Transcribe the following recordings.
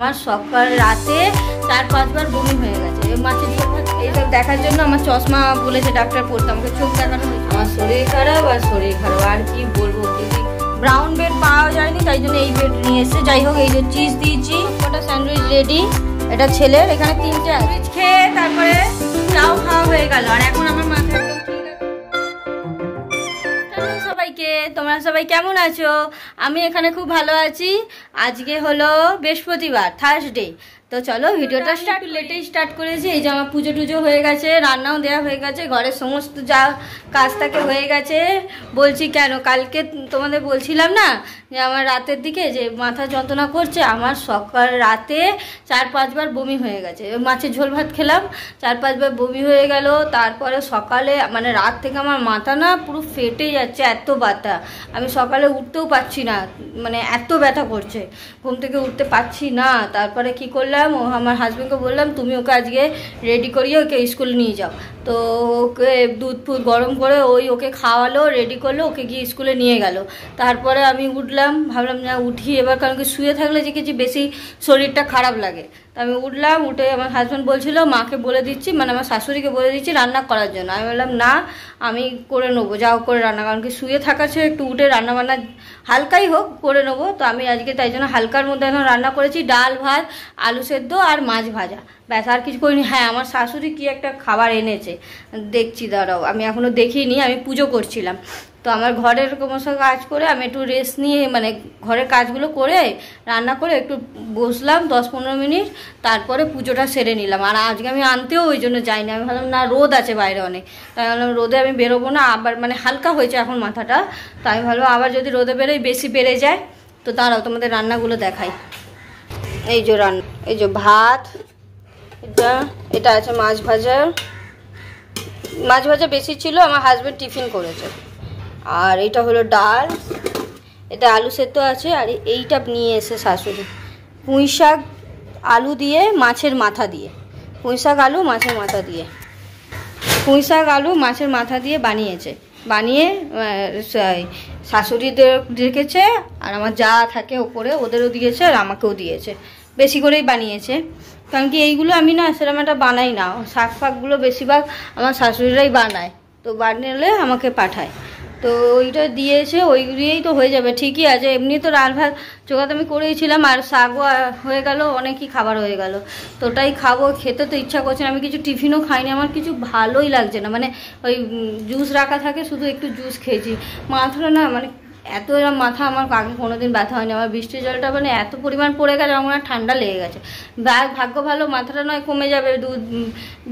আমার সকাল রাতে 4-5 বার বমি হয়ে গেছে। মাছের এইসব দেখার জন্য আমার চশমা বলেছে ডাক্তার পড়তে, আমাকে চোখ দেখানো হয়েছে। আমার শরীর খারাপ আর কি বলবো, যদি ব্রাউন বেড পাওয়া যায়নি তাই জন্য এই বেড নিয়ে এসে। যাই হোক, এই যে চিজ দিয়েছি, ওটা স্যান্ডউইচ রেডি। এটা ছেলের, এখানে 3টে স্যান্ডউইচ খেয়ে তারপরে চাও খাওয়া হয়ে গেল। আর এখন আমার মাথা একদম ঠিক আছে। সবাইকে, তোমরা সবাই কেমন আছো? আমি এখানে খুব ভালো আছি। আজকে হলো বৃহস্পতিবার, থার্সডে। তো চলো ভিডিওটা লেটেই স্টার্ট করেছি। এই যে আমার পুজো টুজো হয়ে গেছে, রান্নাও দেওয়া হয়ে গেছে, ঘরের সমস্ত যা কাজ থাকে হয়ে গেছে। বলছি কেন, কালকে তোমাদের বলছিলাম না যে আমার রাতের দিকে যে মাথা যন্ত্রণা করছে। আমার সকাল রাতে 4-5 বার বমি হয়ে গেছে। মাছের ঝোল ভাত খেলাম, 4-5 বার বমি হয়ে গেল। তারপরে সকালে মানে রাত থেকে আমার মাথা না পুরো ফেটে যাচ্ছে, এত ব্যথা। আমি সকালে উঠতেও পারছি না, মানে এত ব্যথা করছে, ঘুম থেকে উঠতে পারছি না। তারপরে কি করলাম, আমার হাজবেন্ডকে বললাম তুমি ওকে আজকে রেডি করিয়ে ওকে স্কুলে নিয়ে যাও। তো ওকে দুধ ফুধ গরম করে ওকে খাওয়ালো, রেডি করলো, ওকে গিয়ে স্কুলে নিয়ে গেল। তারপরে আমি উঠলাম, ভাবলাম না উঠি এবার, কারণ কি শুয়ে থাকলে যে কিছু বেশি শরীরটা খারাপ লাগে। তো আমি উঠলাম, উঠে আমার হাজব্যান্ড বলছিল মাকে বলে দিচ্ছি, মানে আমার শাশুড়িকে বলে দিচ্ছি রান্না করার জন্য। আমি বললাম না, আমি করে নেবো, যাও করে রান্না, কারণ কি শুয়ে থাকার ছিল, একটু উঠে রান্না বান্না হালকাই হোক করে নেবো। তো আমি আজকে তাই জন্য হালকার মধ্যে এখন রান্না করেছি, ডাল ভাত, আলু সেদ্ধ আর মাছ ভাজা, ব্যাস আর কিছু করিনি। হ্যাঁ, আমার শাশুড়ি কি একটা খাবার এনেছে, দেখছি, দাঁড়াও, আমি এখনও দেখিনি, আমি পুজো করছিলাম। তো আমার ঘরের সমস্ত কাজ করে আমি একটু রেস্ট নিয়ে, মানে ঘরের কাজগুলো করে রান্না করে একটু বসলাম 10-15 মিনিট, তারপরে পুজোটা সেরে নিলাম। আর আজকে আমি আনতেও ওই জন্য যাইনি, আমি ভাবলাম না রোদ আছে বাইরে অনেক, তাই ভাবলাম রোদে আমি বেরোবো না। আবার মানে হালকা হয়েছে এখন মাথাটা, তাই ভাবলাম আবার যদি রোদে বেরোই বেশি বেড়ে যায়। তো দাঁড়াও তোমাদের রান্নাগুলো দেখাই। এই যে রান্না, এই যে ভাত, এটা আছে মাছ ভাজা। মাছ ভাজা বেশি ছিল, আমার হাজবেন্ড টিফিন করেছে। আর এটা হলো ডাল, এটা আলু সেদ্ধ আছে। আর এইটা নিয়ে এসে শাশুড়ি পুঁই শাক আলু দিয়ে মাছের মাথা দিয়ে, পুঁই শাক আলু মাছের মাথা দিয়ে, পুঁই শাক আলু মাছের মাথা দিয়ে বানিয়েছে। বানিয়ে শাশুড়িদের রেখেছে, আর আমার যা থাকে ওপরে ওদেরও দিয়েছে, আর আমাকেও দিয়েছে। বেশি করেই বানিয়েছে, কারণ কি এইগুলো আমি না সেরকম একটা বানাই না, শাক ফাকগুলো বেশিরভাগ আমার শাশুড়িরাই বানায়, তো বানিয়ে আমাকে পাঠায়। তো ওইটা দিয়েছে, ওইগুলিয়েই তো হয়ে যাবে, ঠিকই আছে। এমনি তো ডাল ভাত জোগাড় আমি করেইছিলাম, আর শাকও হয়ে গেল, অনেকই খাবার হয়ে গেল। তো ওটাই খাবো, খেতে তো ইচ্ছা করছে না। আমি কিছু টিফিনও খাইনি, আমার কিছু ভালোই লাগছে না, মানে ওই জুস রাখা থাকে, শুধু একটু জুস খেয়েছি। মাথাটা না মানে এত এরকম মাথা আমার আগে কোনোদিন ব্যথা হয়নি। আমার বৃষ্টির জলটা মানে এত পরিমাণ পড়ে গেছে, আমার ঠান্ডা লেগে গেছে। ভাগ্য ভালো মাথাটা নয় কমে যাবে,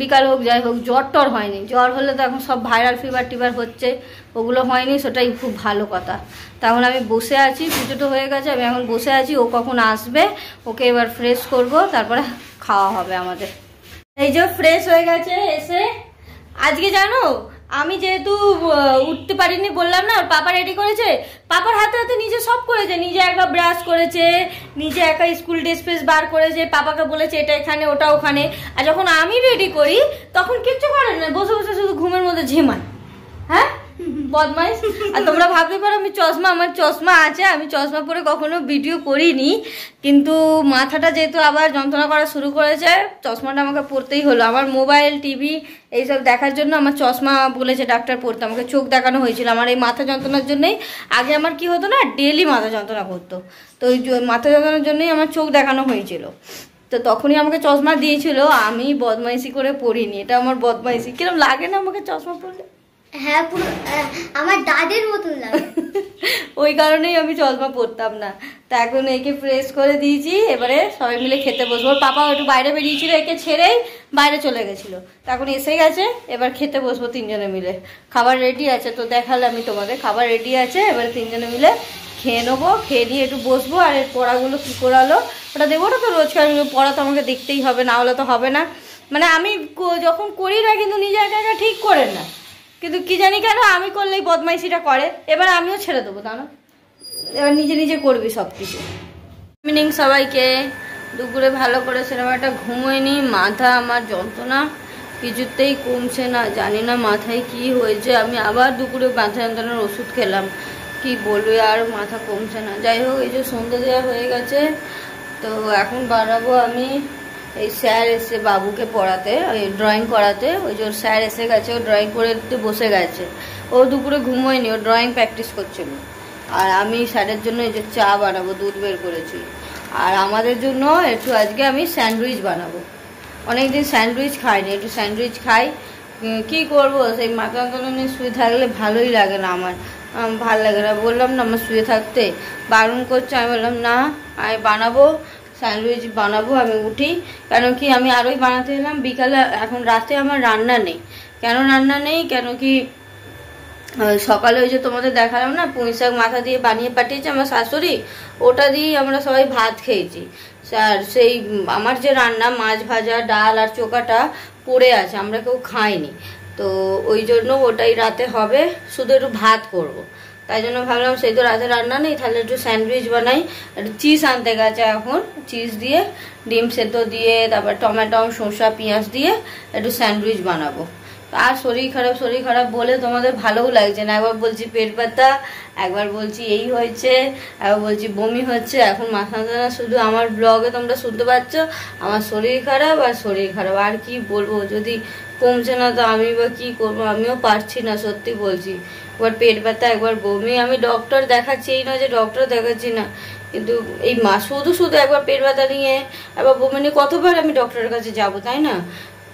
বিকাল হোক যাই হোক, জ্বর টর হয়নি। জ্বর হলে তো এখন সব ভাইরাল ফিভার টিভার হচ্ছে, ওগুলো হয়নি, সেটাই খুব ভালো কথা। তখন আমি বসে আছি, পুজোটা হয়ে গেছে, আমি এখন বসে আছি, ও কখন আসবে, ওকে এবার ফ্রেশ করব, তারপরে খাওয়া হবে আমাদের। এই যে ফ্রেশ হয়ে গেছে এসে। আজকে জানো আমি যেহেতু উঠতে পারিনি, বললাম না, পাপা রেডি করেছে, পাপার হাতে হাতে নিজে সব করেছে, নিজে একা ব্রাশ করেছে, নিজে একা স্কুল ড্রেস ফ্রেস বার করেছে, পাপাকে বলেছে এটা এখানে ওটা ওখানে। আর যখন আমি রেডি করি তখন কিচ্ছু করেন না, বসে বসে শুধু ঘুমের মধ্যে ঝিমায়। হ্যাঁ, বদমাইশ। আর তোমরা ভাবতে পারো আমি আমার চশমা আছে, আমি চশমা পরে কখনো ভিডিও করিনি, কিন্তু মাথাটা যেহেতু আবার যন্ত্রণা করা শুরু করেছে, চশমাটা আমাকে পরতেই হলো। আমার মোবাইল টিভি এইসব দেখার জন্য আমার চশমা বলেছে ডাক্তার পড়তে, আমাকে চোখ দেখানো হয়েছিল আমার এই মাথা যন্ত্রণার জন্যই। আগে আমার কি হতো না, ডেলি মাথা যন্ত্রণা করতো, তো ওই মাথা যন্ত্রণার জন্যই আমার চোখ দেখানো হয়েছিল। তো তখনই আমাকে চশমা দিয়েছিল, আমি বদমাইশি করে পরিনি, এটা আমার বদমাইশি। কিরকম লাগে না আমাকে চশমা পরলে? হ্যাঁ, পুরো আমার দাদের মতন লাগে। ওই কারণেই আমি চশমা পরতাম না। তা এখন একে ফ্রেশ করে দিয়েছি, এবারে সবাই মিলে খেতে বসবো। ওর পাপা একটু বাইরে বেরিয়েছিল, একে ছেড়েই বাইরে চলে গেছিলো, তা এখন এসে গেছে, এবার খেতে বসবো 3 জনে মিলে। খাবার রেডি আছে, তো দেখালাম আমি তোমাদের, খাবার রেডি আছে, এবারে 3 জনে মিলে খেয়ে নেবো। খেয়ে নিয়ে একটু বসবো। আর এর পড়াগুলো কী করালো ওটা দেবো, ওটা তো রোজকার পড়া তো আমাকে দেখতেই হবে, না হলে তো হবে না। মানে আমি যখন করি না কিন্তু নিজে একা একা ঠিক করে না, কিন্তু কি জানি কেন আমি করলেই বদমাইশিটা করে। এবার আমিও ছেড়ে দেবো, তা না, এবার নিজে নিজে করবি সব কিছু। ইভিনিং সবাইকে। দুপুরে ভালো করে সেরকম একটা ঘুমোয়নি, মাথা আমার যন্ত্রণা কিছুতেই কমছে না, জানি না মাথায় কি হয়েছে। আমি আবার দুপুরে মাথা যন্ত্রণার ওষুধ খেলাম, কি বলবে, আর মাথা কমছে না। যাই হোক, এই যে সন্ধ্যে দেওয়া হয়ে গেছে, তো এখন বানাবো আমি, এই স্যার এসে বাবুকে পড়াতে, ওই ড্রয়িং করাতে, ওই যে ওর স্যার এসে গেছে, ও ড্রয়িং করতে বসে গেছে। ও দুপুরে ঘুমোয়নি, ও ড্রয়িং প্র্যাকটিস করছিল। আর আমি স্যারের জন্য এই যে চা বানাবো, দুধ বের করেছি। আর আমাদের জন্য একটু আজকে আমি স্যান্ডউইচ বানাবো। অনেকদিন স্যান্ডউইচ খাইনি, একটু স্যান্ডউইচ খাই। কি করব, সেই মাথা যন্ত্রণা নিয়ে শুয়ে থাকলে ভালোই লাগে না আমার, ভাল লাগে না। বললাম না আমার শুয়ে থাকতে, বারণ করছে। আমি বললাম না, আমি বানাবো স্যান্ডউইচ বানাবো, আমি উঠি। কেন কি আমি আরোই বানাতে এলাম বিকালে, এখন রাতে আমার রান্না নেই। কেন রান্না নেই, কেন কি সকালে ওই যে তোমাদের দেখালাম না, পুঁই শাক মাথা দিয়ে বানিয়ে পাঠিয়েছে আমার শাশুড়ি, ওটা দিয়েই আমরা সবাই ভাত খেয়েছি। আর সেই আমার যে রান্না, মাছ ভাজা, ডাল আর চোখাটা পড়ে আছে, আমরা কেউ খাইনি। তো ওই জন্য ওটাই রাতে হবে, শুধু একটু ভাত করব। তাই জন্য ভাবলাম সেই তো রাতে রান্না নেই, তাহলে একটু স্যান্ডউইচ বানাই। একটু চিজ আনতে গেছে এখন, চিজ দিয়ে ডিম সেদ্ধ দিয়ে, তারপর টমেটো, শসা, পেঁয়াজ দিয়ে একটু স্যান্ডউইচ বানাবো। আর শরীর খারাপ বলে তোমাদের ভালোও লাগছে না। একবার বলছি পেট ব্যথা, একবার বলছি এই হয়েছে, একবার বলছি বমি হচ্ছে। এখন মাথা যন্ত্রণা, শুধু আমার ব্লগে তোমরা শুনতে পাচ্ছ আমার শরীর খারাপ আর কি বলবো। যদি কমছে না তো আমি বা কি করবো, আমিও পারছি না, সত্যি বলছি। একবার পেট ব্যথা, একবার বমি। আমি ডক্টর দেখাচ্ছি, এই নয় যে ডক্টর দেখাচ্ছি না, কিন্তু এই শুধু একবার পেট ব্যথা নিয়ে, একবার বমি নিয়ে কতবার আমি ডক্টরের কাছে যাবো, তাই না?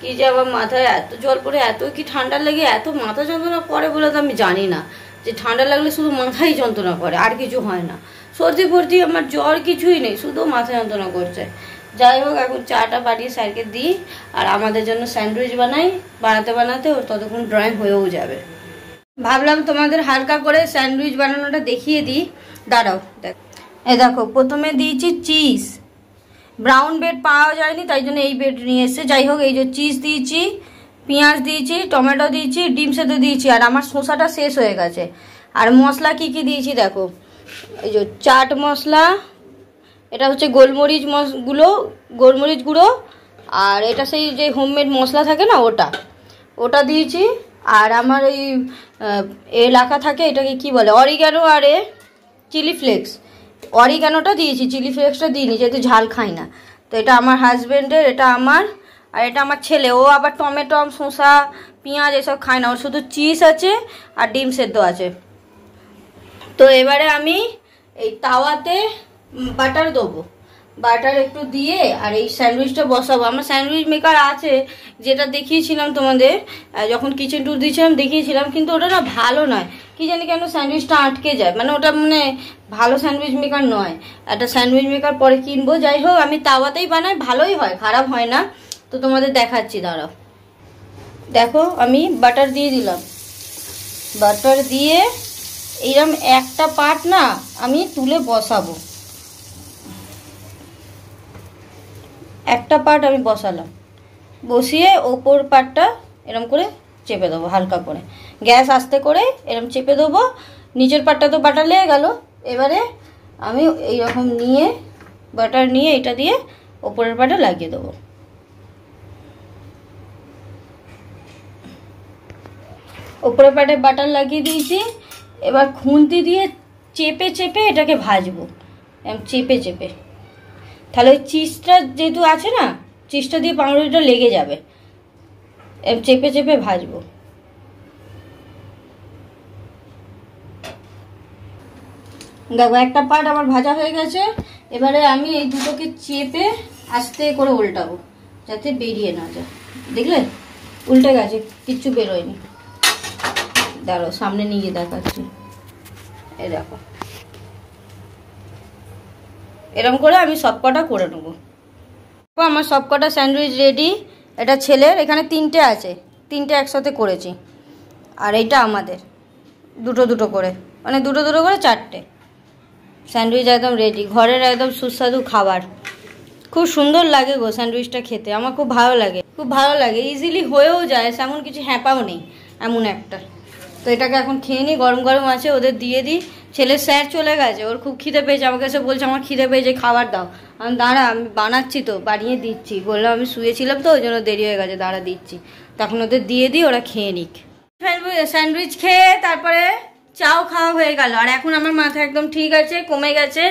কি যে আমার মাথায় এত জল পড়ে, এত কি ঠান্ডা লেগে এত মাথা যন্ত্রণা করে বলে তো আমি জানি না, যে ঠান্ডা লাগলে শুধু মাথাই যন্ত্রণা করে, আর কিছু হয় না। সর্দি ফর্দি আমার জ্বর কিছুই নেই, শুধু মাথা যন্ত্রণা করছে। যাই হোক, এখন চাটা বানিয়ে স্যারকে দিই, আর আমাদের জন্য স্যান্ডউইচ বানাই। বানাতে ওর ততক্ষণ ড্রয়িং হয়েও যাবে। ভাবলাম তোমাদের হালকা করে স্যান্ডউইচ বানানোটা দেখিয়ে দিই, দাঁড়াও। দেখো প্রথমে দিয়েছি চিজ, ব্রাউন ব্রেড পাওয়া যায়নি, তাই জন্য এই ব্রেড নিয়ে এসছে। যাই হোক, এই যে চিজ দিয়েছি, পেঁয়াজ দিয়েছি, টমেটো দিয়েছি, ডিম সেদ্ধ দিয়েছি। আর আমার শসাটা শেষ হয়ে গেছে। আর মশলা কি কি দিয়েছি দেখো, এই যে চাট মশলা, এটা হচ্ছে গোলমরিচ গুঁড়ো, আর এটা সেই যে হোমমেড মশলা থাকে না, ওটা দিয়েছি। আর আমার এই লেখা থাকে, এটাকে কি বলে, অরিগ্যানো আর চিলি ফ্লেক্স। অরিগ্যানোটা দিয়েছি, চিলি ফ্লেক্সটা দিইনি, যেহেতু ঝাল খাই না। তো এটা আমার হাজব্যান্ডের, এটা আমার, আর এটা আমার ছেলে। ও আবার টমেটো, শসা, পেঁয়াজ এসব খায় না, ওর শুধু চিজ আছে আর ডিম সেদ্ধ আছে। তো এবারে আমি এই তাওয়াতে বাটার দেবো, বাটার একটু দিয়ে আর এই স্যান্ডউইচটা বসাবো। আমার স্যান্ডউইচ মেকার আছে, যেটা দেখিয়েছিলাম তোমাদের যখন কিচেন ট্যুর দিয়েছিলাম, দেখিয়েছিলাম, কিন্তু ওটা না ভালো নয়। কি জানি কেন স্যান্ডউইচটা আটকে যায়, মানে ওটা ভালো স্যান্ডউইচ মেকার নয়। একটা স্যান্ডউইচ মেকার পরে কিনবো। যাই হোক, আমি তাওয়াতেই বানাই, ভালোই হয়, খারাপ হয় না। তো তোমাদের দেখাচ্ছি, দাঁড়াও। দেখো আমি বাটার দিয়ে দিলাম, বাটার দিয়ে এইরকম একটা পার্ট না আমি তুলে বসাবো, একটা পার্ট আমি বসালাম, বসিয়ে ওপর পার্টটা এরম করে চেপে দেবো, হালকা করে গ্যাস আস্তে করে এরম চেপে দেবো। নিচের পার্টটা তো বাটার লেগে গেল। এবারে আমি এইরকম নিয়ে বাটার নিয়ে এটা দিয়ে ওপরের পার্টটা লাগিয়ে দেবো। ওপরের পার্টে বাটার লাগিয়ে দিয়েছি। এবার খুন্তি দিয়ে চেপে চেপে এটাকে ভাজবো, চেপে। তাহলে ওই চিজটা যেহেতু আছে না, চিজটা দিয়ে পাউরুটিটা লেগে যাবে। চেপে চেপে ভাজবো। দেখো একটা পার্ট আমার ভাজা হয়ে গেছে। এবারে আমি এই দুটোকে চেপে আস্তে করে উল্টাবো, যাতে বেরিয়ে না যায়। দেখলে উল্টে গেছে, কিচ্ছু বেরোয়নি। দাঁড়াও, সামনে নিয়ে দেখাচ্ছি। এই দেখো, এরকম করে আমি সব কটা করে নেবো। আমার সব কটা স্যান্ডউইচ রেডি। এটা ছেলের, এখানে তিনটে আছে, তিনটে একসাথে করেছি। আর এইটা আমাদের, দুটো দুটো করে, মানে দুটো দুটো করে চারটে স্যান্ডউইচ একদম রেডি। ঘরের একদম সুস্বাদু খাবার, খুব সুন্দর লাগে গো স্যান্ডউইচটা খেতে, আমার খুব ভালো লাগে, ইজিলি হয়েও যায়, এমন কিছু হ্যাপাও নেই এমন একটা। তো এটাকে এখন খেয়ে নিই, গরম গরম আছে, ওদের দিয়ে দিই। ছেলের স্যার চলে গেছে, ওর খুব খিদে পেয়েছে, আমাকে এসে বলছে আমার খিদে পেয়েছে, খাবার দাও। আমি দাঁড়া, আমি বানাচ্ছি তো, বানিয়ে দিচ্ছি। বললাম আমি শুয়েছিলাম তো, ওই জন্য দেরি হয়ে গেছে, দাঁড়া দিচ্ছি। তখন ওদের দিয়ে দিই, ওরা খেয়ে নিক। স্যান্ডউইচ খেয়ে তারপরে চাও খাওয়া হয়ে গেল, আর এখন আমার মাথা একদম ঠিক আছে, কমে গেছে।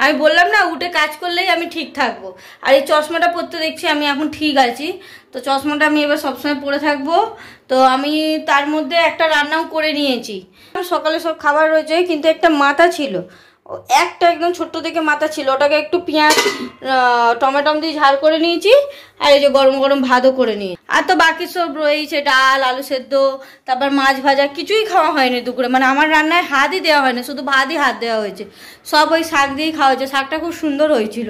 আমি বললাম না উঠে কাজ করলেই আমি ঠিক থাকবো। আর এই চশমাটা পরতে দেখছি আমি এখন ঠিক আছি, তো চশমাটা আমি এবার সবসময় পরে থাকবো। তো আমি তার মধ্যে একটা রান্নাও করে নিয়েছি। সকালে সব খাবার রয়েছে, কিন্তু একটা মাথা ছিল, একটা একদম ছোট্ট থেকে মাথা ছিল, ওটাকে একটু পেঁয়াজ টমেটম দিয়ে ঝাল করে নিয়েছি। আর এই যে গরম গরম ভাতও করে নিয়েছি। আর তো বাকি সব রয়েছে, ডাল, আলু সেদ্ধ, তারপর মাছ ভাজা, কিছুই খাওয়া হয়নি দুপুরে। মানে আমার রান্নায় হাতই দেওয়া হয়নি, শুধু ভাতই হাত দেওয়া হয়েছে। সব ওই শাক দিয়েই খাওয়া হয়েছে। শাকটা খুব সুন্দর হয়েছিল।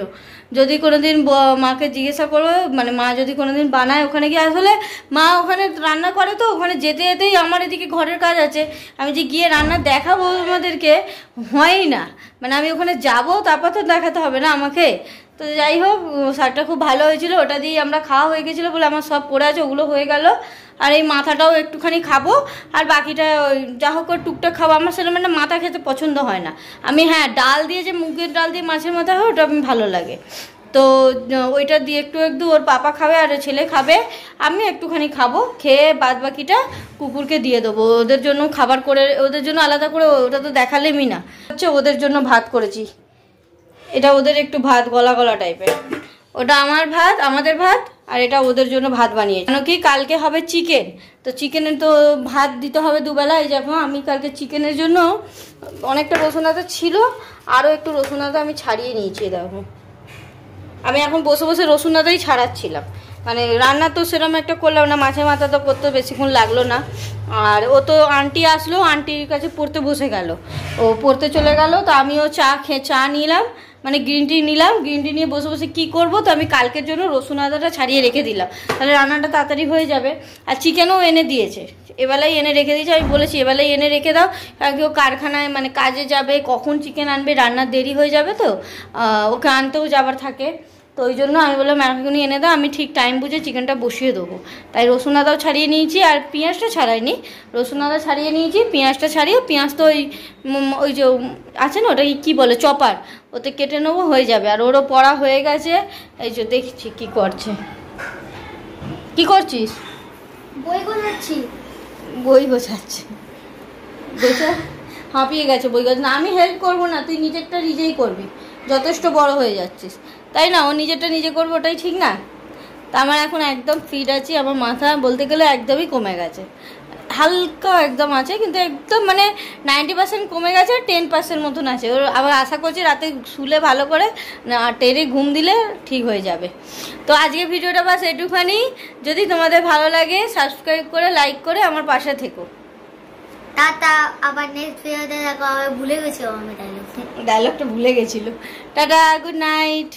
যদি কোনোদিন মাকে জিজ্ঞাসা করবো, মানে মা যদি কোনোদিন বানায় ওখানে গিয়ে, আসলে মা ওখানে রান্না করে, তো ওখানে যেতে যেতেই আমার এদিকে ঘরের কাজ আছে, আমি যে গিয়ে রান্না দেখাবো আমাদেরকে হয়ই না। মানে আমি ওখানে যাবো, তারপর তো দেখাতে হবে না আমাকে। তো যাই হোক, শাকটা খুব ভালো হয়েছিল, ওটা দিয়ে আমরা খাওয়া হয়ে গেছিলো বলে আমার সব পড়ে আছে, ওগুলো হয়ে গেল। আর এই মাথাটাও একটুখানি খাবো, আর বাকিটা যা হোক করে টুকটাক খাবো। আমার সেরকম একটা মাথা খেতে পছন্দ হয় না। আমি হ্যাঁ, ডাল দিয়ে যে মুগের ডাল দিয়ে মাছের মাথা হয় ওটা আমি ভালো লাগে। তো ওইটা দিয়ে একটু একটু ওর পাপা খাবে আর ছেলে খাবে, আমি একটুখানি খাবো, খেয়ে বাদ বাকিটা কুকুরকে দিয়ে দেবো। ওদের জন্য খাবার করে, ওদের জন্য আলাদা করে, ওটা তো দেখালেমই না। হচ্ছে ওদের জন্য ভাত করেছি, এটা ওদের একটু ভাত গলা গলা টাইপের, ওটা আমার ভাত, আমাদের ভাত, আর এটা ওদের জন্য ভাত বানিয়েছি। কেন কি কালকে হবে চিকেন, তো চিকেনের তো ভাত দিতে হবে দুবেলা। এই দেখো আমি কালকে চিকেনের জন্য অনেকটা রসুন আদা ছিল, আরও একটু রসুন আদা আমি ছাড়িয়ে নিয়েছি। দেখো আমি এখন বসে বসে রসুন আদাই ছাড়াচ্ছিলাম। মানে রান্না তো সেরকম একটা করলাম না, মাছের মাথা তো করতে বেশিক্ষণ লাগলো না। আর ও তো আন্টি আসলো, আন্টির কাছে পড়তে বসে গেল, ও পড়তে চলে গেল। তো আমিও চা নিলাম, মানে গ্রিন টি নিলাম। গ্রিন টি নিয়ে বসে বসে কী করবো, তো আমি কালকের জন্য রসুন আদাটা ছাড়িয়ে রেখে দিলাম, তাহলে রান্নাটা তাড়াতাড়ি হয়ে যাবে। আর চিকেনও এনে দিয়েছে, এবেলাই এনে রেখে দিয়েছে। আমি বলেছি এবেলাই এনে রেখে দাও, কারণ কি ও কারখানায় মানে কাজে যাবে, কখন চিকেন আনবে, রান্নার দেরি হয়ে যাবে, তো ওকে আনতেও যাবার থাকে। তো ওই জন্য আমি বললাম এখনই এনে দাও, আমি ঠিক টাইম বুঝে চিকেনটা বসিয়ে দেবো। তাই রসুন আদাও ছাড়িয়ে নিয়েছি, আর পেঁয়াজটা ছাড়াইনি, রসুন আদা ছাড়িয়ে নিয়েছি। পেঁয়াজটা ছাড়িয়ে, পেঁয়াজ তো ওই যে আছে না, ওটা কী বলে, চপার, ওতে কেটে নেবো, হয়ে যাবে। আর ওরও পড়া হয়ে গেছে, এই যে দেখছি কী করছে। কি করছিস? বই গোছাচ্ছি। বই গোছাচ্ছে, গোছা হাঁপিয়ে গেছে বই গোছ না। আমি হেল্প করবো না, তুই নিজেরটা নিজেই করবি, যথেষ্ট বড় হয়ে যাচ্ছিস, তাই না? ও নিজেরটা নিজে করবো, ওটাই ঠিক না? তা আমার এখন একদম ফিট আছি, আমার মাথা বলতে গেলে একদমই কমে গেছে, হালকা একদম আছে, কিন্তু একদম মানে 90% কমে গেছে, 10% মতন আছে। ওর আবার আশা করছি রাতে শুলে ভালো করে টেনে ঘুম দিলে ঠিক হয়ে যাবে। তো আজকে ভিডিওটা বাস এটুখানি। যদি তোমাদের ভালো লাগে সাবস্ক্রাইব করে, লাইক করে আমার পাশে থেকো। টাটা, আবার নেক্সট ভিডিওতে দেখা হবে। ভুলে গেছি আমি ডায়লগটা ভুলে গেছিল। Tata, good night.